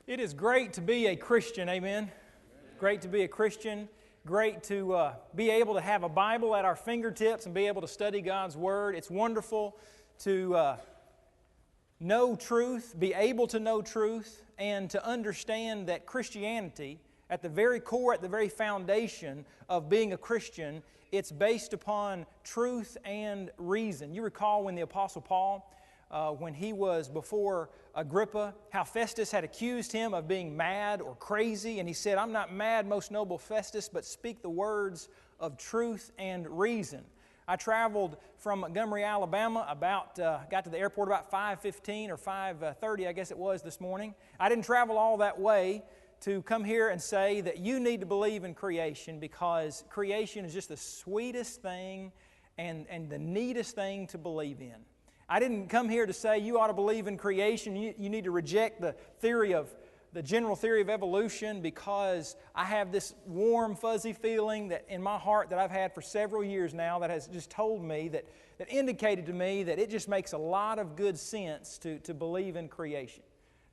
It is great to be a Christian, amen? Great to be a Christian. Great to be able to have a Bible at our fingertips and be able to study God's Word. It's wonderful to know truth, be able to know truth, and to understand that Christianity, at the very core, at the very foundation of being a Christian, it's based upon truth and reason. You recall when the Apostle Paul, when he was before Agrippa, how Festus had accused him of being mad or crazy, and he said, "I'm not mad, most noble Festus, but speak the words of truth and reason." I traveled from Montgomery, Alabama, got to the airport about 5:15 or 5:30, I guess it was this morning. I didn't travel all that way to come here and say that you need to believe in creation, because creation is just the sweetest thing and the neatest thing to believe in. I didn't come here to say you ought to believe in creation. You need to reject the general theory of evolution, because I have this warm, fuzzy feeling that in my heart that I've had for several years now that has just told me, that indicated to me that it just makes a lot of good sense to believe in creation.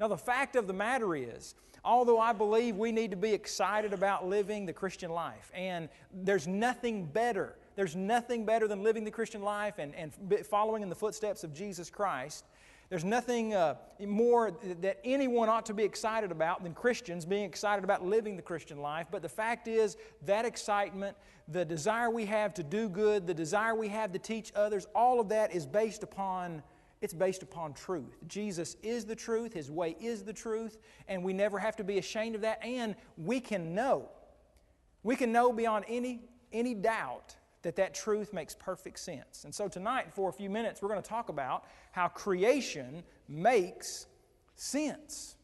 Now, the fact of the matter is, although I believe we need to be excited about living the Christian life, and there's nothing better than living the Christian life and following in the footsteps of Jesus Christ. There's nothing more that anyone ought to be excited about than Christians being excited about living the Christian life. But the fact is, that excitement, the desire we have to do good, the desire we have to teach others, all of that is based upon truth. Jesus is the truth. His way is the truth. And we never have to be ashamed of that. And we can know beyond any doubt that truth makes perfect sense. And so tonight, for a few minutes, we're going to talk about how creation makes sense.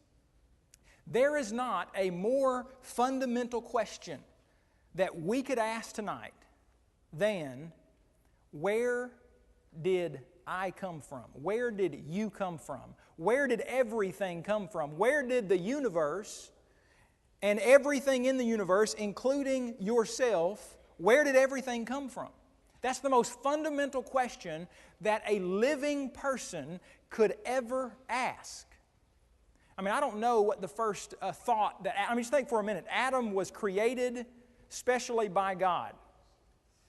There is not a more fundamental question that we could ask tonight than, where did I come from? Where did you come from? Where did everything come from? Where did the universe and everything in the universe, including yourself, where did everything come from? That's the most fundamental question that a living person could ever ask. I mean, I don't know what the first thought just think for a minute. Adam was created specially by God.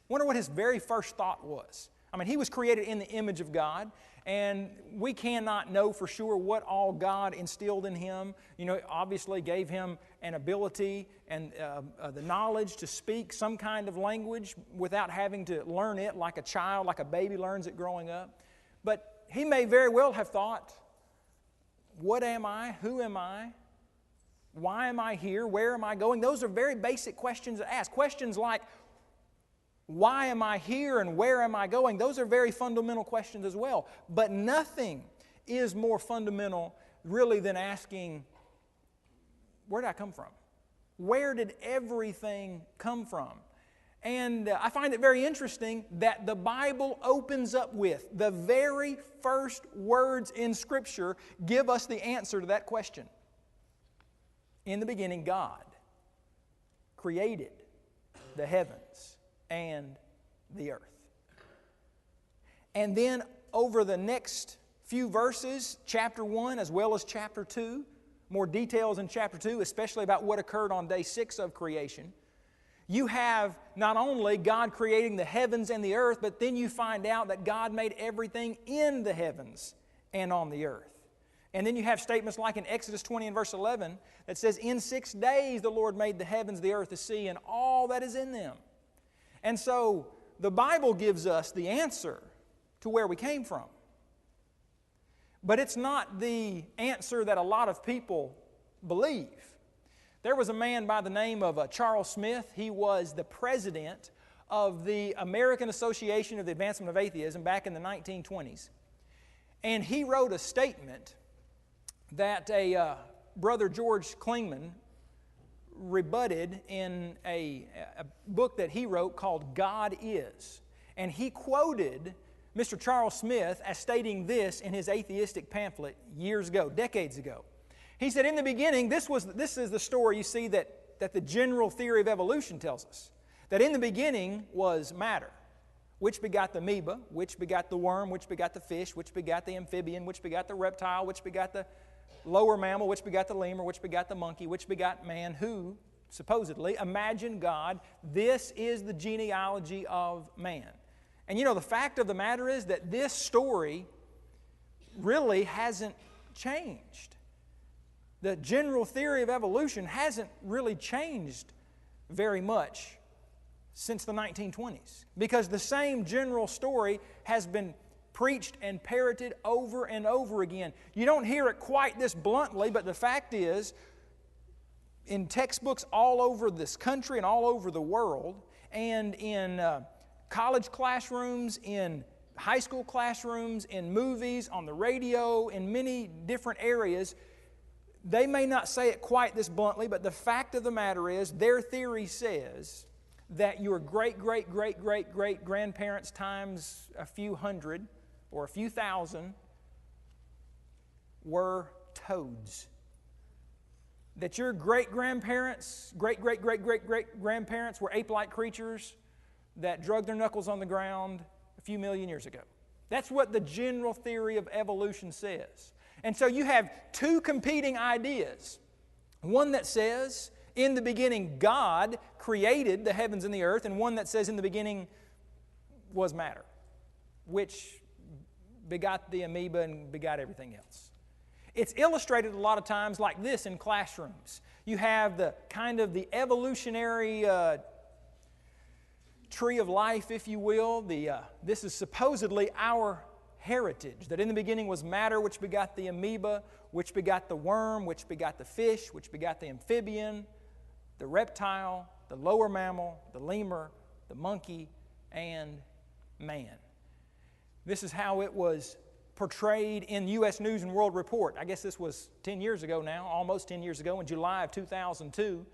Wonder what his very first thought was. I mean, he was created in the image of God, and we cannot know for sure what all God instilled in him. You know, obviously gave him an ability and the knowledge to speak some kind of language without having to learn it like a child, like a baby learns it growing up. But he may very well have thought, what am I? Who am I? Why am I here? Where am I going? Those are very basic questions to ask. Questions like, why am I here and where am I going? Those are very fundamental questions as well. But nothing is more fundamental really than asking, where did I come from? Where did everything come from? And I find it very interesting that the Bible opens up with the very first words in Scripture give us the answer to that question. In the beginning, God created the heavens and the earth. And then over the next few verses, chapter 1 as well as chapter 2, more details in chapter 2, especially about what occurred on day 6 of creation, you have not only God creating the heavens and the earth, but then you find out that God made everything in the heavens and on the earth. And then you have statements like in Exodus 20 and verse 11 that says, "In 6 days the Lord made the heavens, the earth, the sea, and all that is in them." And so the Bible gives us the answer to where we came from. But it's not the answer that a lot of people believe. There was a man by the name of Charles Smith. He was the president of the American Association of the Advancement of Atheism back in the 1920s. And he wrote a statement that Brother George Klingman rebutted in a book that he wrote called God Is. And he quoted Mr. Charles Smith as stating this in his atheistic pamphlet years ago, decades ago. He said, in the beginning, this is the story you see that the general theory of evolution tells us. That in the beginning was matter, which begot the amoeba, which begot the worm, which begot the fish, which begot the amphibian, which begot the reptile, which begot the lower mammal, which begot the lemur, which begot the monkey, which begot man, who supposedly imagined God. This is the genealogy of man. And you know, the fact of the matter is that this story really hasn't changed. The general theory of evolution hasn't really changed very much since the 1920s, because the same general story has been preached and parroted over and over again. You don't hear it quite this bluntly, but the fact is, in textbooks all over this country and all over the world, and in college classrooms, in high school classrooms, in movies, on the radio, in many different areas, they may not say it quite this bluntly, but the fact of the matter is, their theory says that your great-great-great-great-great-grandparents times a few hundred or a few thousand were toads. That your great-grandparents, great-great-great-great-great-grandparents were ape-like creatures that drug their knuckles on the ground a few million years ago. That's what the general theory of evolution says. And so you have two competing ideas. One that says, in the beginning, God created the heavens and the earth, and one that says, in the beginning was matter, which begot the amoeba and begot everything else. It's illustrated a lot of times like this in classrooms. You have the kind of the evolutionary tree of life, if you will. This is supposedly our heritage, that in the beginning was matter, which begot the amoeba, which begot the worm, which begot the fish, which begot the amphibian, the reptile, the lower mammal, the lemur, the monkey, and man. This is how it was portrayed in U.S. News and World Report. I guess this was 10 years ago now, almost 10 years ago, in July of 2002.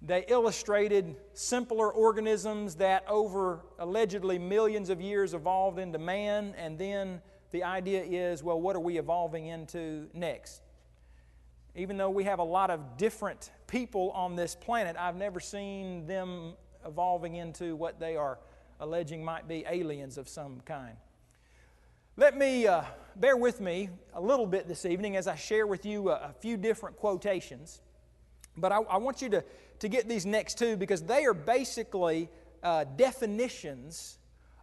They illustrated simpler organisms that over allegedly millions of years evolved into man, and then the idea is, well, what are we evolving into next? Even though we have a lot of different people on this planet, I've never seen them evolving into what they are alleging might be aliens of some kind. Let me bear with me a little bit this evening as I share with you a few different quotations. But I want you to get these next two, because they are basically definitions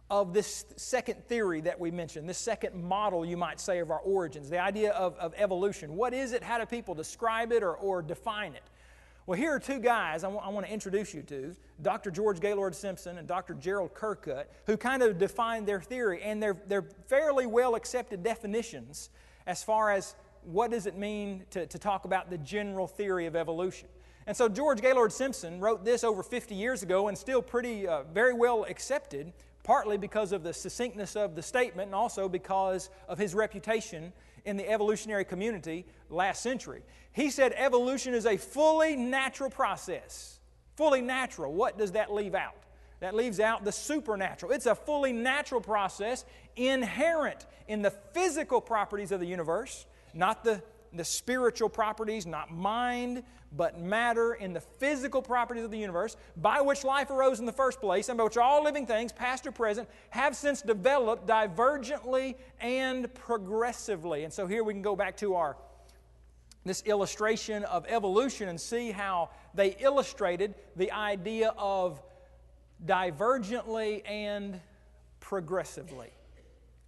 of this second theory that we mentioned, this second model, you might say, of our origins, the idea of evolution. What is it? How do people describe it or define it? Well, here are two guys I want to introduce you to, Dr. George Gaylord Simpson and Dr. Gerald Kirkut, who kind of define their theory, and they're fairly well accepted definitions as far as what does it mean to talk about the general theory of evolution. And so George Gaylord Simpson wrote this over 50 years ago and still pretty very well accepted, partly because of the succinctness of the statement and also because of his reputation in the evolutionary community last century. He said evolution is a fully natural process. Fully natural. What does that leave out? That leaves out the supernatural. It's a fully natural process inherent in the physical properties of the universe, not the spiritual properties, not mind, but matter in the physical properties of the universe, by which life arose in the first place, and by which all living things, past or present, have since developed divergently and progressively. And so here we can go back to this illustration of evolution and see how they illustrated the idea of divergently and progressively,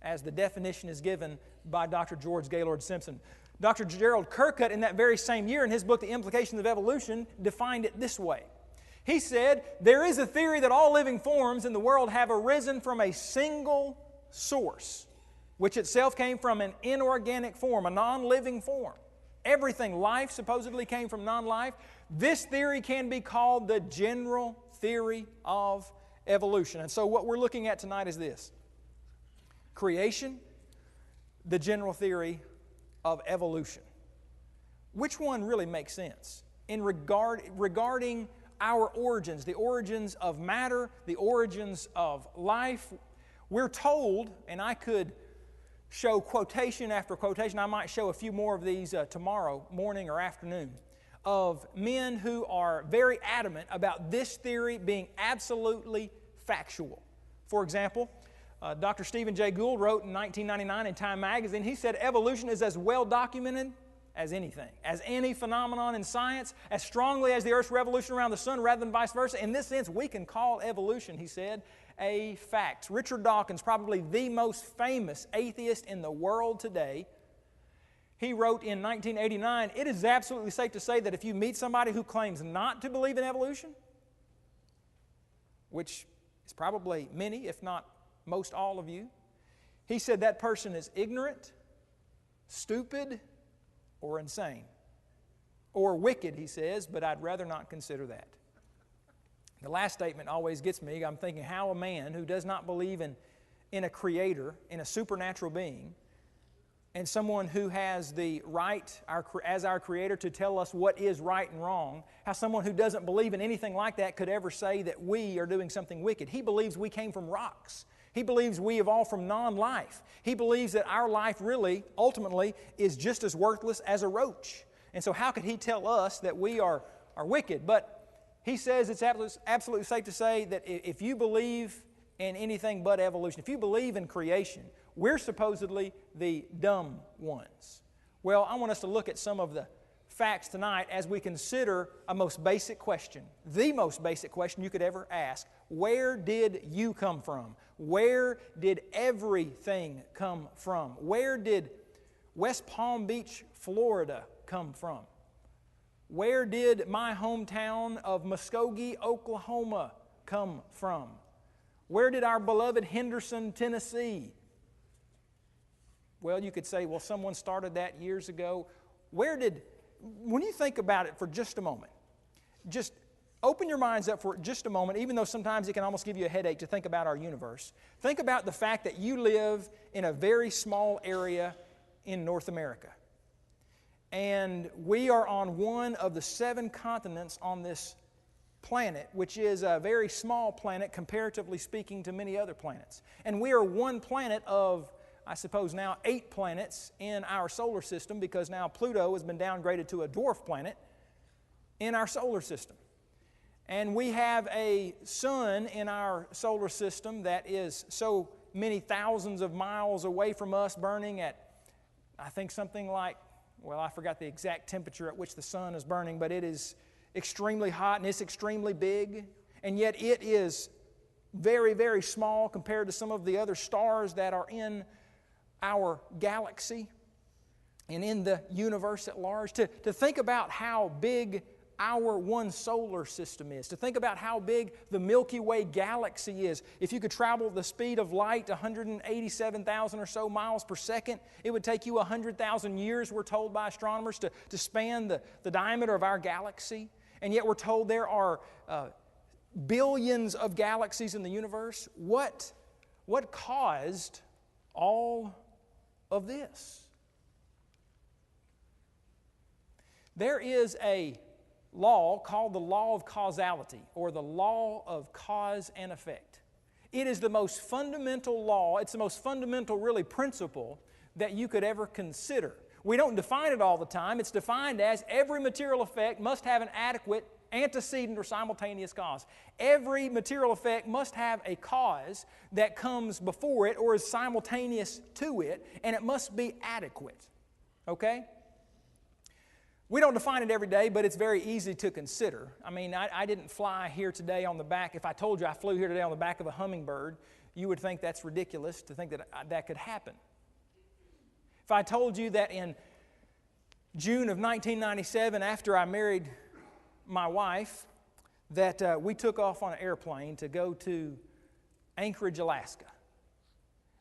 as the definition is given by Dr. George Gaylord Simpson. Dr. Gerald Kirkut, in that very same year, in his book, The Implications of Evolution, defined it this way. He said, there is a theory that all living forms in the world have arisen from a single source, which itself came from an inorganic form, a non-living form. Everything, life, supposedly came from non-life. This theory can be called the general theory of evolution. And so what we're looking at tonight is this: creation, the general theory of evolution. Which one really makes sense in regarding our origins, the origins of matter, the origins of life? We're told, and I could show quotation after quotation, I might show a few more of these tomorrow morning or afternoon, of men who are very adamant about this theory being absolutely factual. For example, Dr. Stephen Jay Gould wrote in 1999 in Time magazine, he said, evolution is as well documented as anything, as any phenomenon in science, as strongly as the Earth's revolution around the sun rather than vice versa. In this sense, we can call evolution, he said, a fact. Richard Dawkins, probably the most famous atheist in the world today, he wrote in 1989, "It is absolutely safe to say that if you meet somebody who claims not to believe in evolution," which is probably many, if not most all of you, he said that person is ignorant, stupid, or insane. Or wicked, he says, but I'd rather not consider that. The last statement always gets me. I'm thinking how a man who does not believe in a creator, in a supernatural being, and someone who has the right as our creator to tell us what is right and wrong, how someone who doesn't believe in anything like that could ever say that we are doing something wicked. He believes we came from rocks. He believes we evolved from non-life. He believes that our life really, ultimately, is just as worthless as a roach. And so how could he tell us that we are wicked? But he says it's absolutely safe to say that if you believe in anything but evolution, if you believe in creation, we're supposedly the dumb ones. Well, I want us to look at some of the facts tonight as we consider a most basic question, the most basic question you could ever ask. Where did you come from? Where did everything come from? Where did West Palm Beach, Florida come from? Where did my hometown of Muskogee, Oklahoma come from? Where did our beloved Henderson, Tennessee? Well, you could say, well, someone started that years ago. When you think about it for just a moment, just open your minds up for just a moment, even though sometimes it can almost give you a headache to think about our universe. Think about the fact that you live in a very small area in North America. And we are on one of the 7 continents on this planet, which is a very small planet, comparatively speaking, to many other planets. And we are one planet of, I suppose now, 8 planets in our solar system, because now Pluto has been downgraded to a dwarf planet in our solar system. And we have a sun in our solar system that is so many thousands of miles away from us, burning at, I think, something like, well, I forgot the exact temperature at which the sun is burning, but it is extremely hot and it's extremely big. And yet it is very, very small compared to some of the other stars that are in our galaxy and in the universe at large. To think about how big our one solar system is, to think about how big the Milky Way galaxy is. If you could travel the speed of light, 187,000 or so miles per second, it would take you 100,000 years, we're told by astronomers, to span the diameter of our galaxy. And yet we're told there are billions of galaxies in the universe. What caused all of this? There is a law called the law of causality, or the law of cause and effect. It is the most fundamental law, it's the most fundamental, really, principle that you could ever consider. We don't define it all the time. It's defined as every material effect must have an adequate antecedent or simultaneous cause. Every material effect must have a cause that comes before it or is simultaneous to it, and it must be adequate. Okay? We don't define it every day, but it's very easy to consider. I mean, I didn't fly here today on the back. If I told you I flew here today on the back of a hummingbird, you would think that's ridiculous to think that that could happen. If I told you that in June of 1997, after I married my wife, that we took off on an airplane to go to Anchorage, Alaska.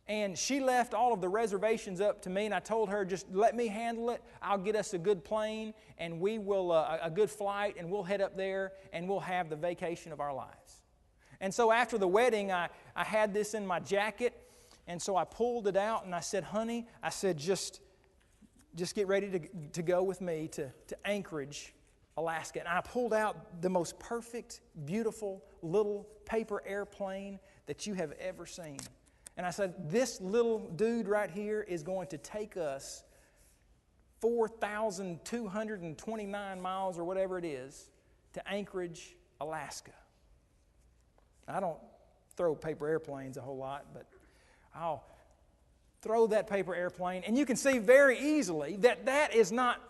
And she left all of the reservations up to me, and I told her, just let me handle it. I'll get us a good plane, and we will a good flight, and we'll head up there, and we'll have the vacation of our lives. And so after the wedding, I had this in my jacket, and so I pulled it out, and I said, honey, I said, just get ready to go with me to Anchorage, Alaska. And I pulled out the most perfect, beautiful little paper airplane that you have ever seen. And I said, this little dude right here is going to take us 4,229 miles or whatever it is to Anchorage, Alaska. I don't throw paper airplanes a whole lot, but I'll throw that paper airplane. And you can see very easily that that is not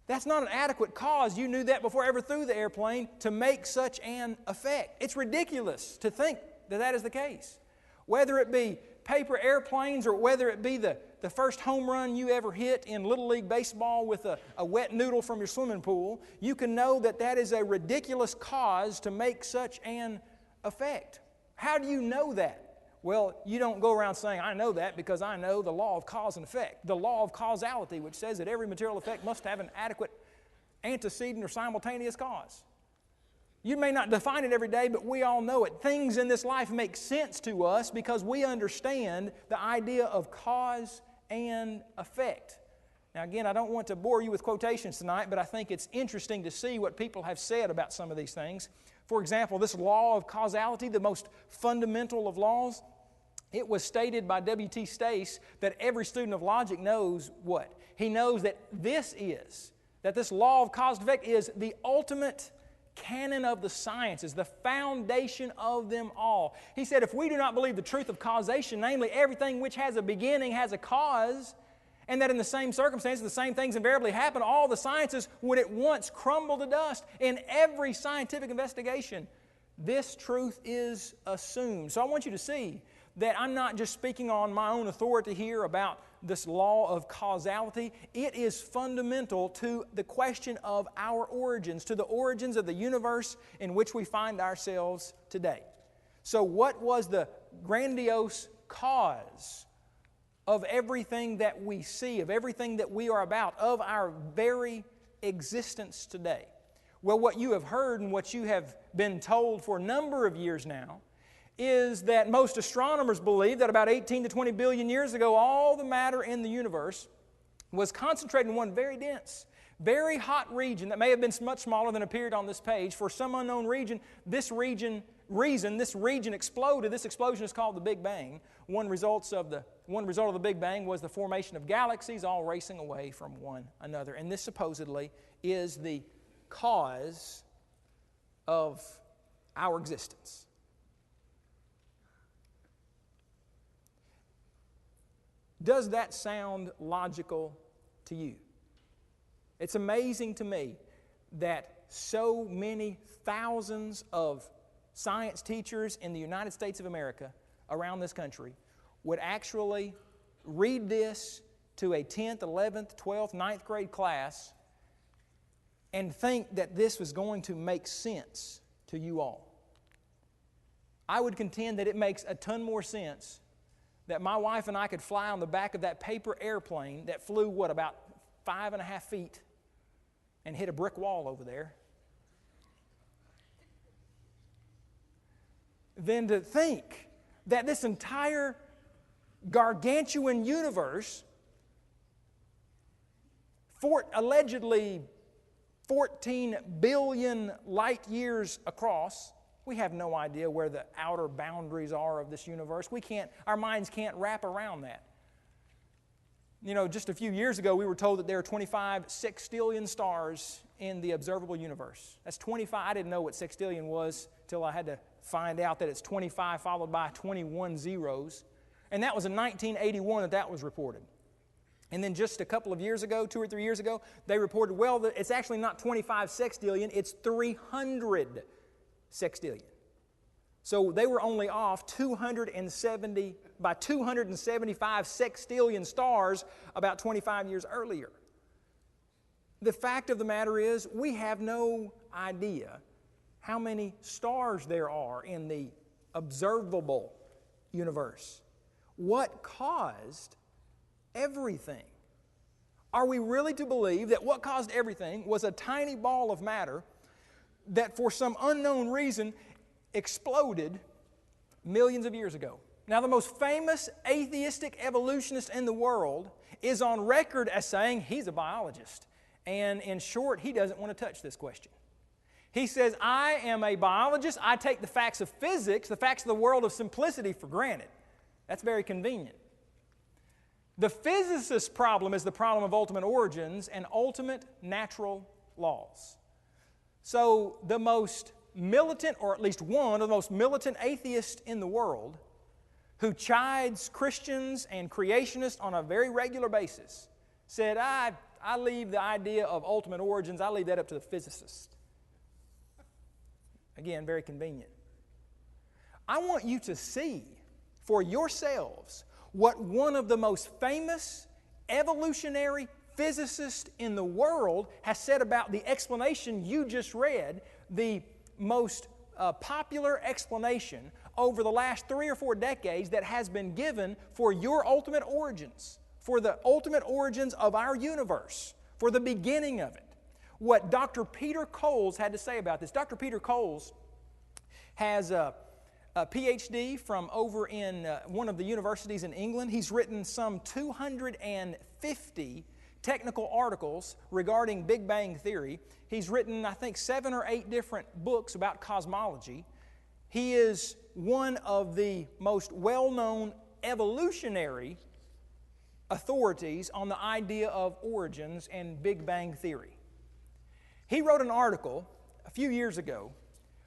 That's not an adequate cause. You knew that before I ever threw the airplane to make such an effect. It's ridiculous to think that that is the case. Whether it be paper airplanes or whether it be the first home run you ever hit in Little League Baseball with a wet noodle from your swimming pool, you can know that that is a ridiculous cause to make such an effect. How do you know that? Well, you don't go around saying, I know that because I know the law of cause and effect. The law of causality, which says that every material effect must have an adequate antecedent or simultaneous cause. You may not define it every day, but we all know it. Things in this life make sense to us because we understand the idea of cause and effect. Now again, I don't want to bore you with quotations tonight, but I think it's interesting to see what people have said about some of these things. For example, this law of causality, the most fundamental of laws, it was stated by W.T. Stace that every student of logic knows what? He knows that this law of cause and effect is the ultimate canon of the sciences, the foundation of them all. He said, if we do not believe the truth of causation, namely everything which has a beginning has a cause, and that in the same circumstances the same things invariably happen, all the sciences would at once crumble to dust. In every scientific investigation, this truth is assumed. So I want you to see that I'm not just speaking on my own authority here about this law of causality. It is fundamental to the question of our origins, to the origins of the universe in which we find ourselves today. So what was the grandiose cause of everything that we see, of everything that we are about, of our very existence today? Well, what you have heard and what you have been told for a number of years now is that most astronomers believe that about 18 to 20 billion years ago, all the matter in the universe was concentrated in one very dense, very hot region that may have been much smaller than appeared on this page. For some unknown reason, this region exploded. This explosion is called the Big Bang. One result of the Big Bang was the formation of galaxies all racing away from one another. And this supposedly is the cause of our existence. Does that sound logical to you? It's amazing to me that so many thousands of science teachers in the United States of America around this country would actually read this to a 10th, 11th, 12th, 9th grade class and think that this was going to make sense to you all. I would contend that it makes a ton more sense that my wife and I could fly on the back of that paper airplane that flew, about 5.5 feet and hit a brick wall over there, than to think that this entire gargantuan universe, allegedly 14 billion light years across, we have no idea where the outer boundaries are of this universe. Our minds can't wrap around that. You know, just a few years ago, we were told that there are 25 sextillion stars in the observable universe. That's 25. I didn't know what sextillion was until I had to find out that it's 25 followed by 21 zeros. And that was in 1981 that was reported. And then just a couple of years ago, 2 or 3 years ago, they reported, it's actually not 25 sextillion, it's 300 sextillion. So they were only off 275 sextillion stars about 25 years earlier. The fact of the matter is, we have no idea how many stars there are in the observable universe. What caused everything? Are we really to believe that what caused everything was a tiny ball of matter that for some unknown reason exploded millions of years ago? Now, the most famous atheistic evolutionist in the world is on record as saying he's a biologist. And in short, he doesn't want to touch this question. He says, I am a biologist. I take the facts of physics, the facts of the world of simplicity for granted. That's very convenient. The physicist's problem is the problem of ultimate origins and ultimate natural laws. So the most militant, or at least one of the most militant atheists in the world, who chides Christians and creationists on a very regular basis, said, I I leave the idea of ultimate origins, I leave that up to the physicist. Again, very convenient. I want you to see for yourselves what one of the most famous evolutionary physicists in the world has said about the explanation you just read, the most popular explanation over the last 3 or 4 decades that has been given for your ultimate origins, for the ultimate origins of our universe, for the beginning of it. What Dr. Peter Coles had to say about this. Dr. Peter Coles has a PhD from over in one of the universities in England. He's written some 250 technical articles regarding Big Bang Theory. He's written, I think, 7 or 8 different books about cosmology. He is one of the most well-known evolutionary authorities on the idea of origins and Big Bang Theory. He wrote an article a few years ago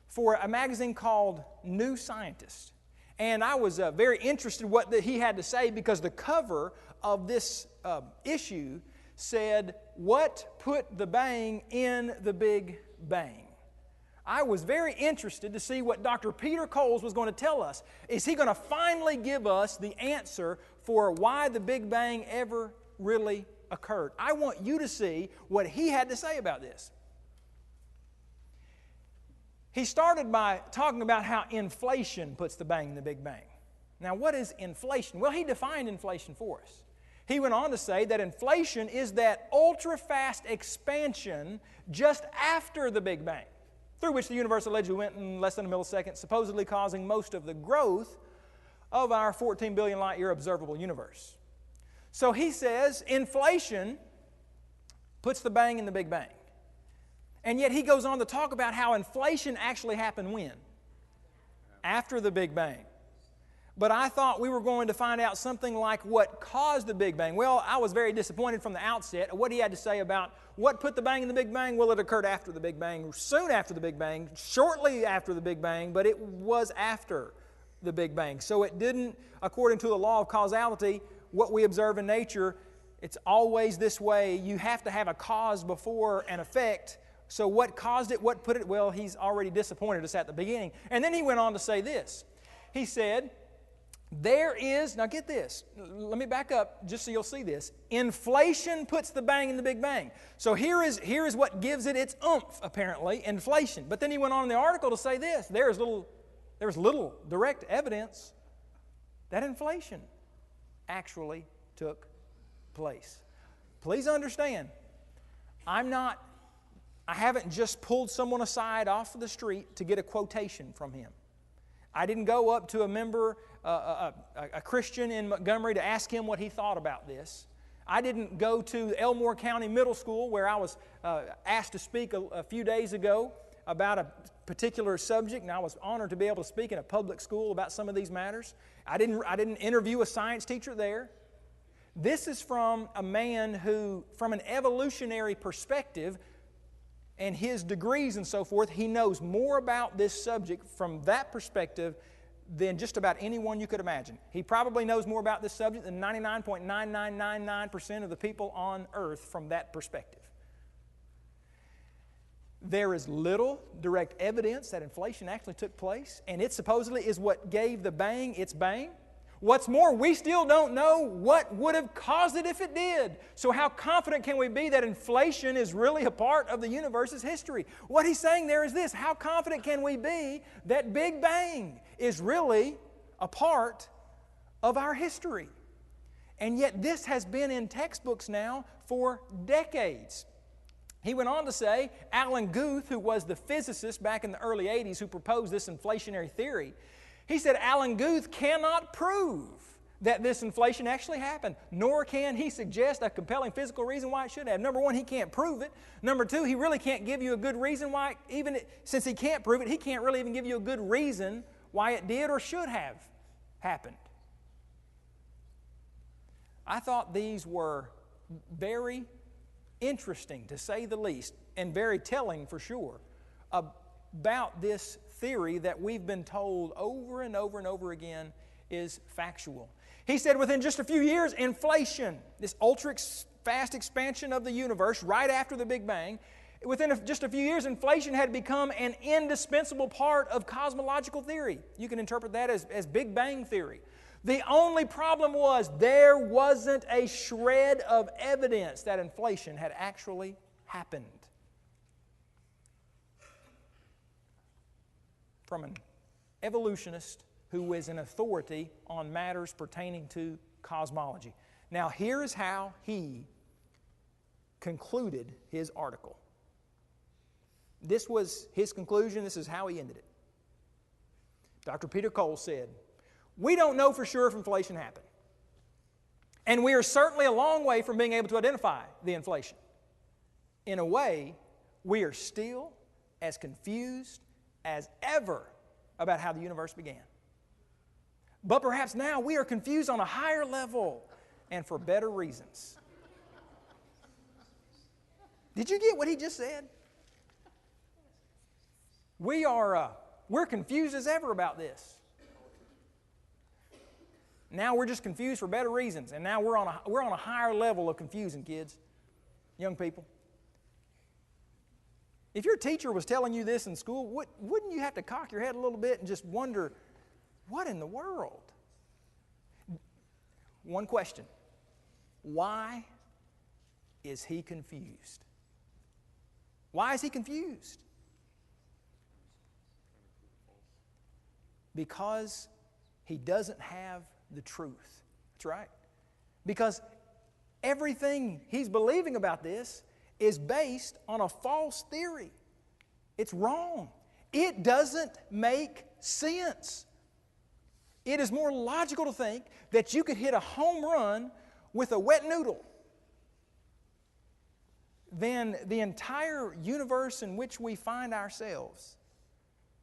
for a magazine called New Scientist. And I was very interested in what he had to say because the cover of this issue said, "What put the bang in the Big Bang?" I was very interested to see what Dr. Peter Coles was going to tell us. Is he going to finally give us the answer for why the Big Bang ever really occurred? I want you to see what he had to say about this. He started by talking about how inflation puts the bang in the Big Bang. Now, what is inflation? Well, he defined inflation for us. He went on to say that inflation is that ultra-fast expansion just after the Big Bang, through which the universe allegedly went in less than a millisecond, supposedly causing most of the growth of our 14 billion light-year observable universe. So he says inflation puts the bang in the Big Bang. And yet he goes on to talk about how inflation actually happened when? After the Big Bang. But I thought we were going to find out something like what caused the Big Bang. Well, I was very disappointed from the outset at what he had to say about what put the bang in the Big Bang. Well, it occurred after the Big Bang, soon after the Big Bang, shortly after the Big Bang, but it was after the Big Bang. So it didn't, according to the law of causality, what we observe in nature, it's always this way. You have to have a cause before an effect. So what caused it, what put it? Well, he's already disappointed us at the beginning. And then he went on to say this. He said, there is, now get this, let me back up just so you'll see this. Inflation puts the bang in the Big Bang. So here is what gives it its oomph, apparently, inflation. But then he went on in the article to say this. There's little direct evidence that inflation actually took place. Please understand, I haven't just pulled someone aside off of the street to get a quotation from him. I didn't go up to a member, a Christian in Montgomery to ask him what he thought about this. I didn't go to Elmore County Middle School where I was asked to speak a few days ago about a particular subject, and I was honored to be able to speak in a public school about some of these matters. I didn't interview a science teacher there. This is from a man who, from an evolutionary perspective, and his degrees and so forth, he knows more about this subject from that perspective than just about anyone you could imagine. He probably knows more about this subject than 99.9999% of the people on earth from that perspective. There is little direct evidence that inflation actually took place, and it supposedly is what gave the bang its bang. What's more, we still don't know what would have caused it if it did. So how confident can we be that inflation is really a part of the universe's history? What he's saying there is this: how confident can we be that Big Bang is really a part of our history? And yet this has been in textbooks now for decades. He went on to say, Alan Guth, who was the physicist back in the early 80s who proposed this inflationary theory, he said Alan Guth cannot prove that this inflation actually happened, nor can he suggest a compelling physical reason why it should have. Number one, he can't prove it. Number two, he really can't give you a good reason why, since he can't prove it, he can't really even give you a good reason why it did or should have happened. I thought these were very interesting, to say the least, and very telling for sure, about this theory that we've been told over and over and over again is factual. He said within just a few years, inflation, this fast expansion of the universe right after the Big Bang, within just a few years, inflation had become an indispensable part of cosmological theory. You can interpret that as Big Bang theory. The only problem was there wasn't a shred of evidence that inflation had actually happened. From an evolutionist who is an authority on matters pertaining to cosmology. Now, here is how he concluded his article. This was his conclusion. This is how he ended it. Dr. Peter Cole said, "We don't know for sure if inflation happened. And we are certainly a long way from being able to identify the inflation. In a way, we are still as confused as ever about how the universe began. But perhaps now we are confused on a higher level and for better reasons." Did you get what he just said? We're confused as ever about this. Now we're just confused for better reasons, and now we're on a higher level of confusing, kids, young people. If your teacher was telling you this in school, wouldn't you have to cock your head a little bit and just wonder, what in the world? One question: why is he confused? Why is he confused? Because he doesn't have the truth. That's right. Because everything he's believing about this is based on a false theory. It's wrong. It doesn't make sense. It is more logical to think that you could hit a home run with a wet noodle than the entire universe in which we find ourselves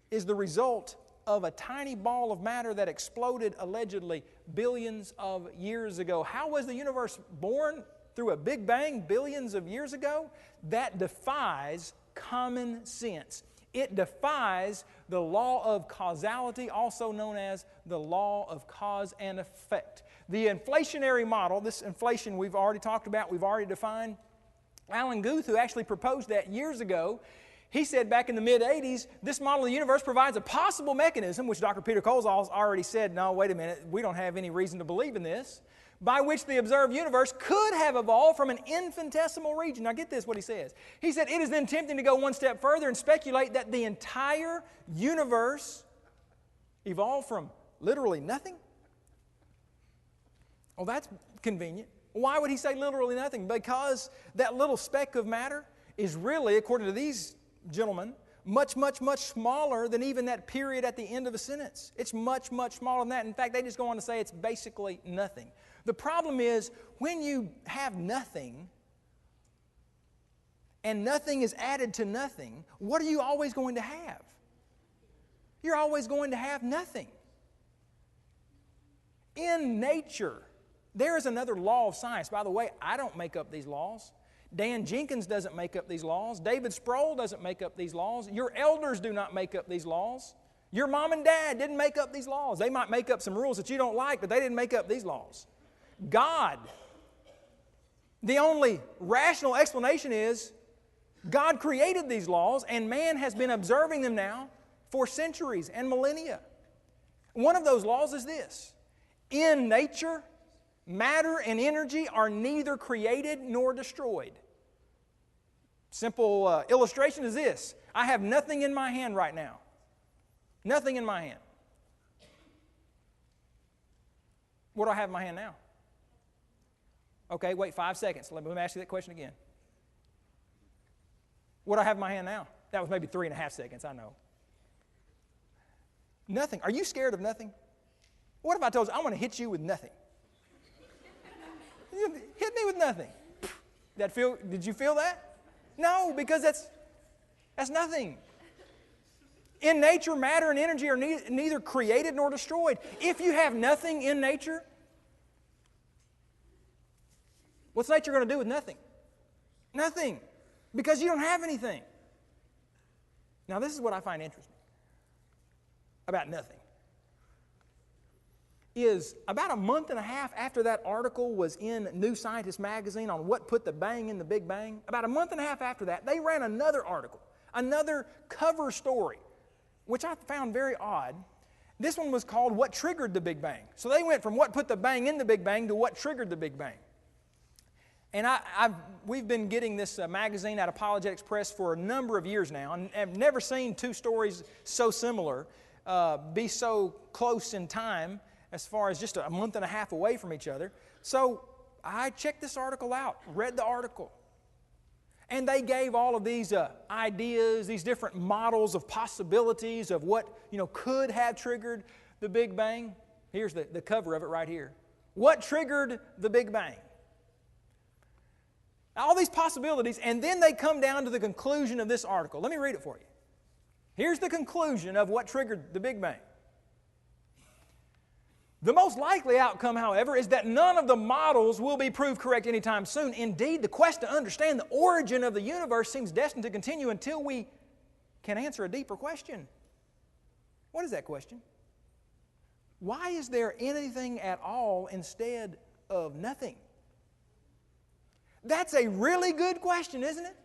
is the result of a tiny ball of matter that exploded allegedly billions of years ago. How was the universe born? Through a Big Bang billions of years ago? That defies common sense. It defies the law of causality, also known as the law of cause and effect. The inflationary model, this inflation we've already talked about, we've already defined. Alan Guth, who actually proposed that years ago, he said back in the mid-'80s, this model of the universe provides a possible mechanism, which Dr. Peter Cole's already said, no, wait a minute, we don't have any reason to believe in this, by which the observed universe could have evolved from an infinitesimal region. Now get this, what he says. He said, it is then tempting to go one step further and speculate that the entire universe evolved from literally nothing. Well, that's convenient. Why would he say literally nothing? Because that little speck of matter is really, according to these gentlemen, much, much, much smaller than even that period at the end of a sentence. It's much, much smaller than that. In fact, they just go on to say it's basically nothing. The problem is, when you have nothing, and nothing is added to nothing, what are you always going to have? You're always going to have nothing. In nature, there is another law of science. By the way, I don't make up these laws. Dan Jenkins doesn't make up these laws. David Sproul doesn't make up these laws. Your elders do not make up these laws. Your mom and dad didn't make up these laws. They might make up some rules that you don't like, but they didn't make up these laws. God. The only rational explanation is God created these laws, and man has been observing them now for centuries and millennia. One of those laws is this: in nature, matter and energy are neither created nor destroyed. Simple illustration is this. I have nothing in my hand right now. Nothing in my hand. What do I have in my hand now? Okay, wait 5 seconds. Let me ask you that question again. What do I have in my hand now? That was maybe 3.5 seconds, I know. Nothing. Are you scared of nothing? What if I told you, I'm going to hit you with nothing? Hit me with nothing. Did you feel that? No, because that's nothing. In nature, matter and energy are neither created nor destroyed. If you have nothing in nature, what's nature going to do with nothing? Nothing. Because you don't have anything. Now, this is what I find interesting about nothing. is about a month and a half after that article was in New Scientist magazine on what put the bang in the Big Bang, about a month and a half after that, they ran another article, another cover story, which I found very odd. This one was called What Triggered the Big Bang. So they went from what put the bang in the Big Bang to what triggered the Big Bang. And we've been getting this magazine at Apologetics Press for a number of years now, and I've never seen two stories so similar be so close in time as far as just a month and a half away from each other. So I checked this article out, read the article. And they gave all of these ideas, these different models of possibilities of what could have triggered the Big Bang. Here's the cover of it right here. What triggered the Big Bang? All these possibilities, and then they come down to the conclusion of this article. Let me read it for you. Here's the conclusion of what triggered the Big Bang. The most likely outcome, however, is that none of the models will be proved correct anytime soon. Indeed, the quest to understand the origin of the universe seems destined to continue until we can answer a deeper question. What is that question? Why is there anything at all instead of nothing? That's a really good question, isn't it?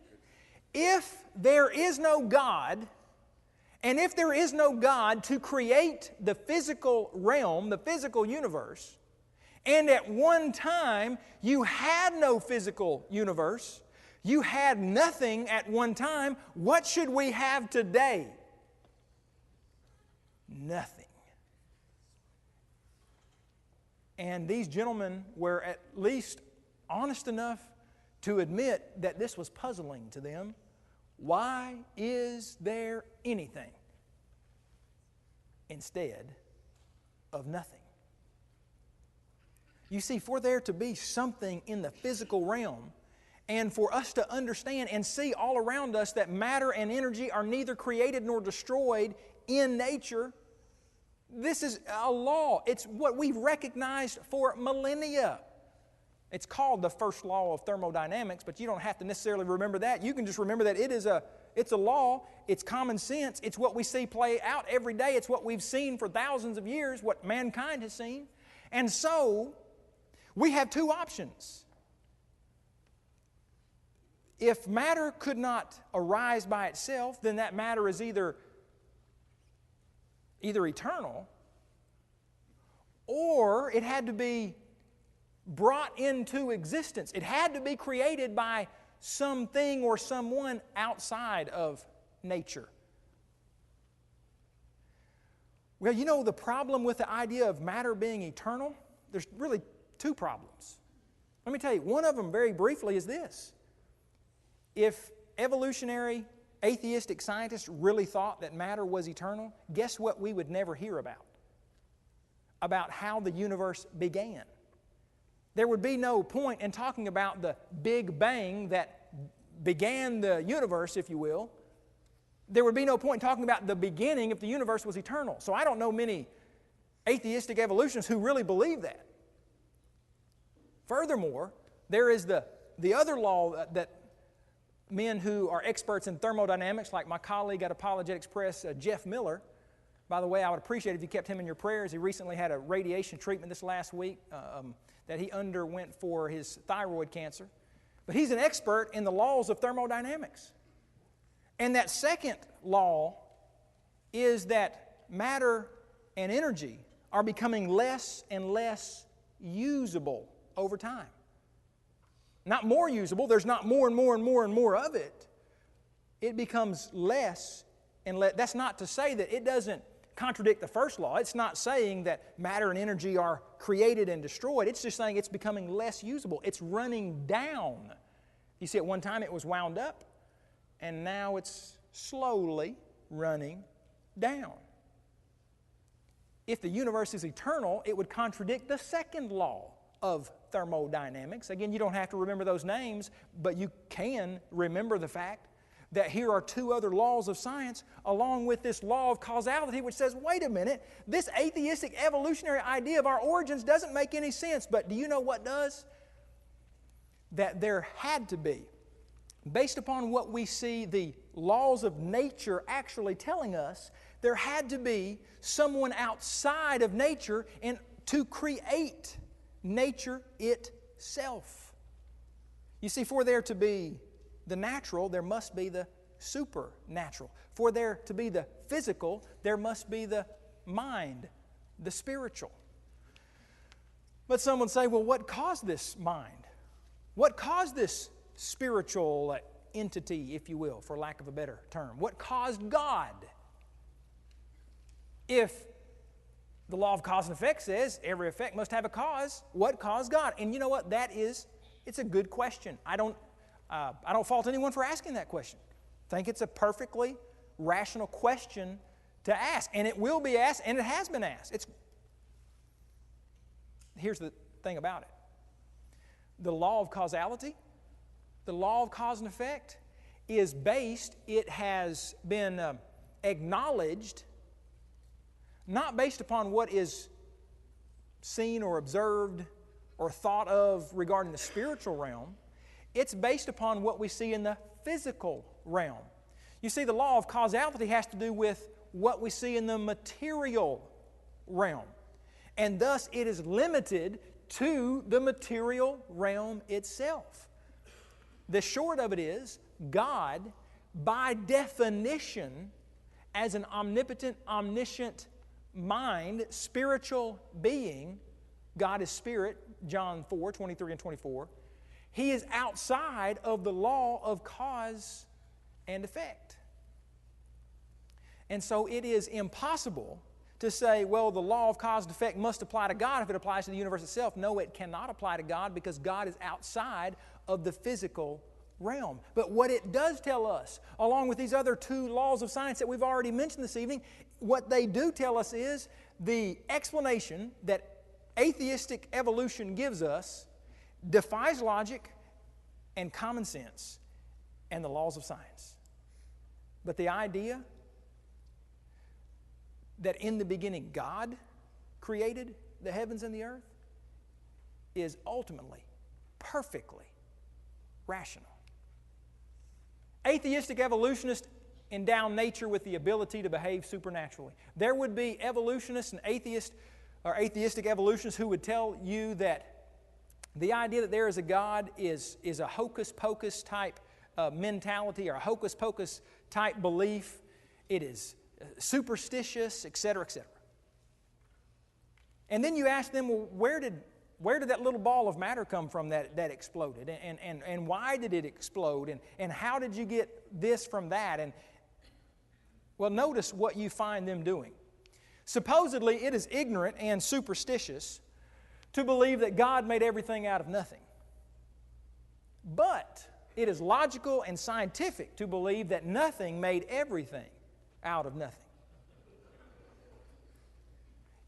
If there is no God, and if there is no God to create the physical realm, the physical universe, and at one time you had no physical universe, you had nothing at one time, what should we have today? Nothing. And these gentlemen were at least honest enough to admit that this was puzzling to them. Why is there anything instead of nothing? You see, for there to be something in the physical realm, and for us to understand and see all around us that matter and energy are neither created nor destroyed in nature, this is a law. It's what we've recognized for millennia. It's called the first law of thermodynamics, but you don't have to necessarily remember that. You can just remember that it's a law, it's common sense, it's what we see play out every day, it's what we've seen for thousands of years, what mankind has seen. And so, we have two options. If matter could not arise by itself, then that matter is either eternal, or it had to be brought into existence. It had to be created by something or someone outside of nature. Well, you know the problem with the idea of matter being eternal? There's really two problems. Let me tell you, one of them very briefly is this. If evolutionary atheistic scientists really thought that matter was eternal, guess what we would never hear about? About how the universe began. There would be no point in talking about the Big Bang that began the universe, if you will. There would be no point in talking about the beginning if the universe was eternal. So I don't know many atheistic evolutionists who really believe that. Furthermore, there is the other law that men who are experts in thermodynamics, like my colleague at Apologetics Press, Jeff Miller. By the way, I would appreciate it if you kept him in your prayers. He recently had a radiation treatment this last week that he underwent for his thyroid cancer. But he's an expert in the laws of thermodynamics. And that second law is that matter and energy are becoming less and less usable over time. Not more usable. There's not more and more and more and more of it. It becomes less and less. That's not to say that it doesn't contradict the first law. It's not saying that matter and energy are created and destroyed. It's just saying it's becoming less usable. It's running down. You see, at one time it was wound up, and now it's slowly running down. If the universe is eternal, it would contradict the second law of thermodynamics. Again, you don't have to remember those names, but you can remember the fact that here are two other laws of science along with this law of causality, which says, wait a minute, this atheistic evolutionary idea of our origins doesn't make any sense. But do you know what does? That there had to be, based upon what we see the laws of nature actually telling us, there had to be someone outside of nature and to create nature itself. You see, for there to be the natural, there must be the supernatural. For there to be the physical, there must be the mind, the spiritual. But someone say, well, what caused this mind? What caused this spiritual entity, if you will, for lack of a better term? What caused God? If the law of cause and effect says every effect must have a cause, what caused God? And you know what? It's a good question. I don't fault anyone for asking that question. I think it's a perfectly rational question to ask. And it will be asked, and it has been asked. Here's the thing about it. The law of causality, the law of cause and effect, is based, it has been acknowledged, not based upon what is seen or observed or thought of regarding the spiritual realm. It's based upon what we see in the physical realm. You see, the law of causality has to do with what we see in the material realm. And thus it is limited to the material realm itself. The short of it is, God, by definition, as an omnipotent, omniscient mind, spiritual being, God is spirit, John 4, 23 and 24, He is outside of the law of cause and effect. And so it is impossible to say, well, the law of cause and effect must apply to God if it applies to the universe itself. No, it cannot apply to God because God is outside of the physical realm. But what it does tell us, along with these other two laws of science that we've already mentioned this evening, what they do tell us is the explanation that atheistic evolution gives us defies logic and common sense and the laws of science. But the idea that in the beginning God created the heavens and the earth is ultimately, perfectly rational. Atheistic evolutionists endow nature with the ability to behave supernaturally. There would be evolutionists and atheistic evolutionists who would tell you that the idea that there is a God is a hocus-pocus type mentality or a hocus-pocus type belief. It is superstitious, etc., etc. And then you ask them, well, where did that little ball of matter come from that exploded? And why did it explode? And how did you get this from that? And well, notice what you find them doing. Supposedly, it is ignorant and superstitious to believe that God made everything out of nothing. But it is logical and scientific to believe that nothing made everything out of nothing.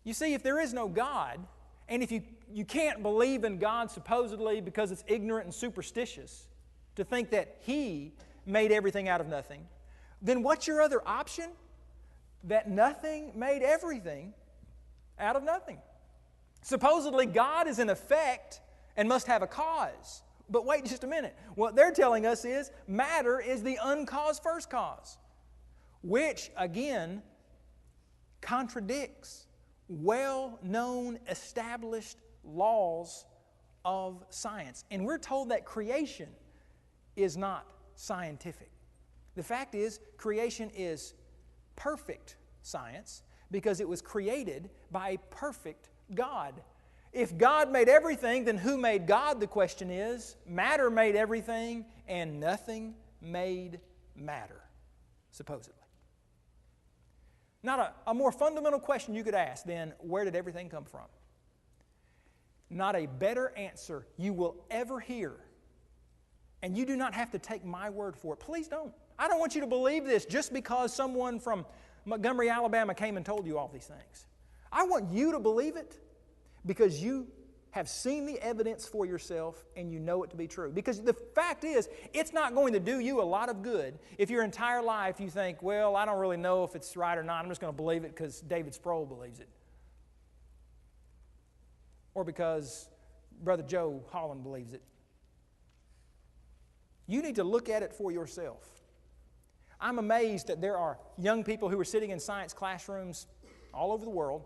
You see, if there is no God, and if you can't believe in God supposedly because it's ignorant and superstitious to think that He made everything out of nothing, then what's your other option? That nothing made everything out of nothing. Supposedly God is in effect and must have a cause. But wait just a minute. What they're telling us is matter is the uncaused first cause, which again contradicts well-known, established laws of science. And we're told that creation is not scientific. The fact is, creation is perfect science because it was created by a perfect God. If God made everything, then who made God, the question is? Matter made everything, and nothing made matter, supposedly. Not a more fundamental question you could ask than, where did everything come from? Not a better answer you will ever hear. And you do not have to take my word for it. Please don't. I don't want you to believe this just because someone from Montgomery, Alabama came and told you all these things. I want you to believe it because you have seen the evidence for yourself and you know it to be true. Because the fact is, it's not going to do you a lot of good if your entire life you think, well, I don't really know if it's right or not. I'm just going to believe it because David Sproul believes it. Or because Brother Joe Holland believes it. You need to look at it for yourself. I'm amazed that there are young people who are sitting in science classrooms all over the world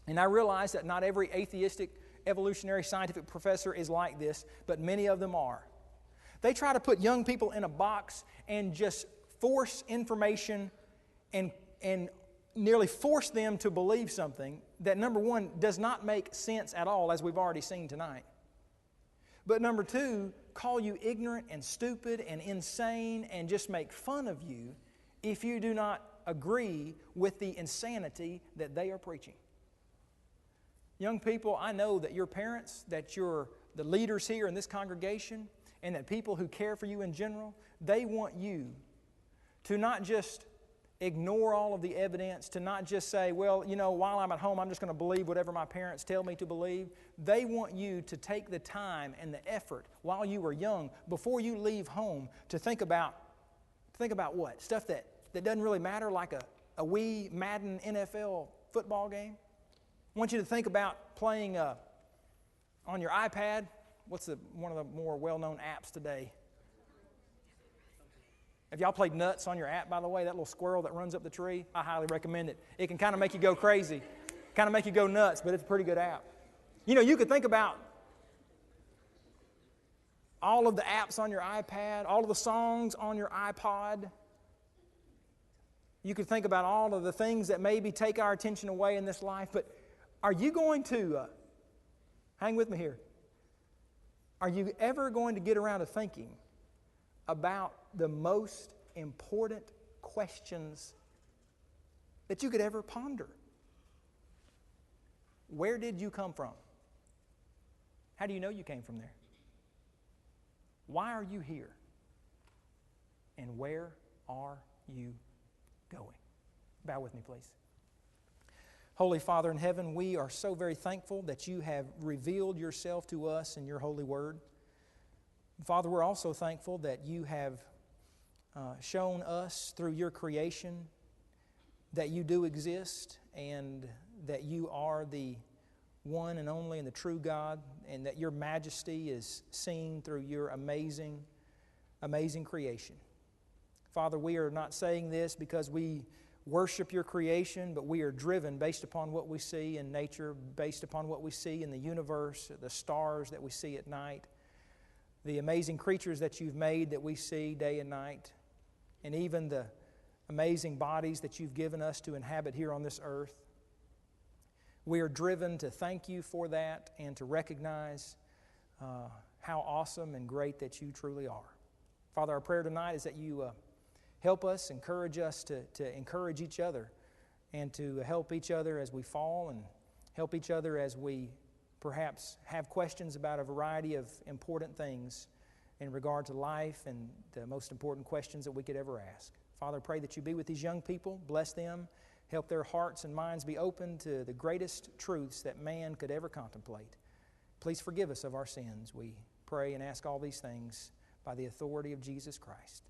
And I realize that not every atheistic, evolutionary, scientific professor is like this, but many of them are. They try to put young people in a box and just force information and nearly force them to believe something that, number one, does not make sense at all, as we've already seen tonight. But number two, call you ignorant and stupid and insane and just make fun of you if you do not agree with the insanity that they are preaching. Young people, I know that your parents, that you're the leaders here in this congregation, and that people who care for you in general, they want you to not just ignore all of the evidence, to not just say, well, you know, while I'm at home, I'm just going to believe whatever my parents tell me to believe. They want you to take the time and the effort while you are young, before you leave home, to think about what? Stuff that doesn't really matter, like a wee Madden NFL football game. I want you to think about playing on your iPad. What's one of the more well-known apps today? Have y'all played Nuts on your app, by the way? That little squirrel that runs up the tree? I highly recommend it. It can kind of make you go crazy, kind of make you go nuts, but it's a pretty good app. You know, you could think about all of the apps on your iPad, all of the songs on your iPod. You could think about all of the things that maybe take our attention away in this life, but are you going to, hang with me here, are you ever going to get around to thinking about the most important questions that you could ever ponder? Where did you come from? How do you know you came from there? Why are you here? And where are you going? Bow with me, please. Holy Father in heaven, we are so very thankful that you have revealed yourself to us in your holy word. Father, we're also thankful that you have shown us through your creation that you do exist, and that you are the one and only and the true God, and that your majesty is seen through your amazing, amazing creation. Father, we are not saying this because we worship your creation, but we are driven based upon what we see in nature, based upon what we see in the universe, the stars that we see at night, the amazing creatures that you've made that we see day and night, and even the amazing bodies that you've given us to inhabit here on this earth. We are driven to thank you for that and to recognize how awesome and great that you truly are. Father, our prayer tonight is that you help us, encourage us to encourage each other, and to help each other as we fall, and help each other as we perhaps have questions about a variety of important things in regard to life and the most important questions that we could ever ask. Father, I pray that you be with these young people, bless them, help their hearts and minds be open to the greatest truths that man could ever contemplate. Please forgive us of our sins. We pray and ask all these things by the authority of Jesus Christ.